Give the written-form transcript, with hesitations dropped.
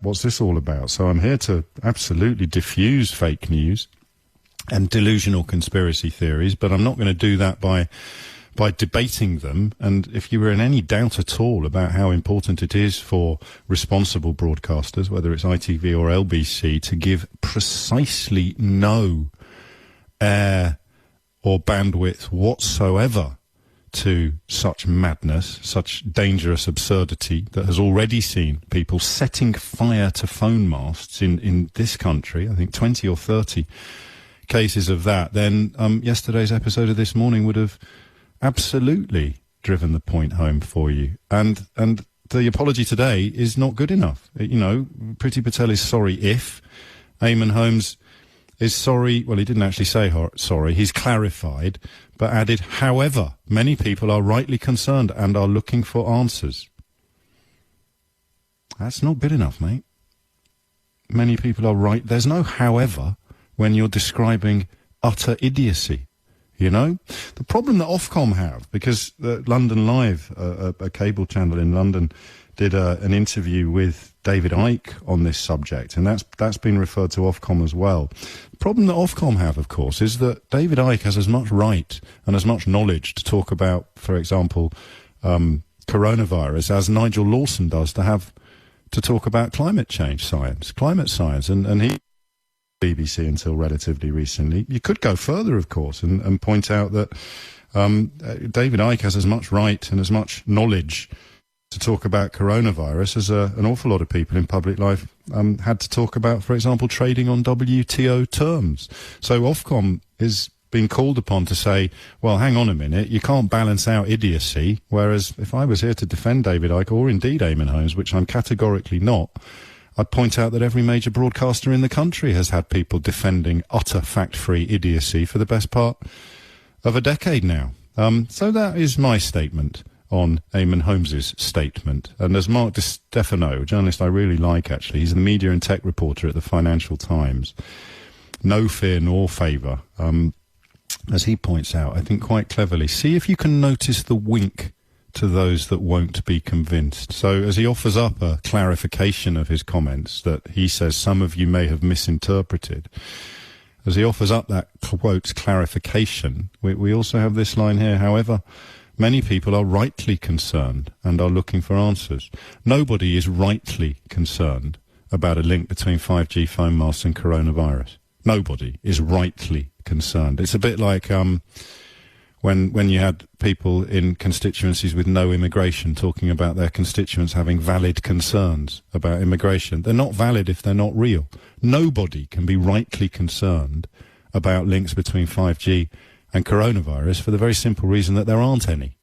what's this all about? So I'm here to absolutely diffuse fake news and delusional conspiracy theories, but I'm not going to do that by debating them. And if you were in any doubt at all about how important it is for responsible broadcasters, whether it's ITV or LBC, to give precisely no air or bandwidth whatsoever to such madness, such dangerous absurdity that has already seen people setting fire to phone masts in this country, I think 20 or 30 cases of that, then yesterday's episode of This Morning would have absolutely driven the point home for you. And the apology today is not good enough. You know, Priti Patel is sorry if Eamonn Holmes is sorry. Well, he didn't actually say sorry. He's clarified, but added, however, many people are rightly concerned and are looking for answers. That's not good enough, mate. Many people are right. There's no however when you're describing utter idiocy. You know, the problem that Ofcom have, because London Live, a cable channel in London, did an interview with David Icke on this subject, and that's been referred to Ofcom as well. The problem that Ofcom have, of course, is that David Icke has as much right and as much knowledge to talk about, for example, coronavirus, as Nigel Lawson does to talk about climate science, and he BBC until relatively recently. You could go further, of course, and point out that David Icke has as much right and as much knowledge to talk about coronavirus as an awful lot of people in public life had to talk about, for example, trading on WTO terms. So Ofcom is being called upon to say, well, hang on a minute, you can't balance out idiocy, whereas if I was here to defend David Icke, or indeed Eamonn Holmes, which I'm categorically not, I'd point out that every major broadcaster in the country has had people defending utter fact-free idiocy for the best part of a decade now. So that is my statement on Eamonn Holmes's statement. And as Mark DiStefano, a journalist I really like actually, he's the media and tech reporter at the Financial Times, no fear nor favour, as he points out, I think quite cleverly, see if you can notice the wink to those that won't be convinced. So as he offers up a clarification of his comments that he says some of you may have misinterpreted, as he offers up that, quote, clarification, we also have this line here, however, many people are rightly concerned and are looking for answers. Nobody is rightly concerned about a link between 5G phone masts and coronavirus. Nobody is rightly concerned. It's a bit like when you had people in constituencies with no immigration talking about their constituents having valid concerns about immigration. They're not valid if they're not real. Nobody can be rightly concerned about links between 5G and coronavirus for the very simple reason that there aren't any.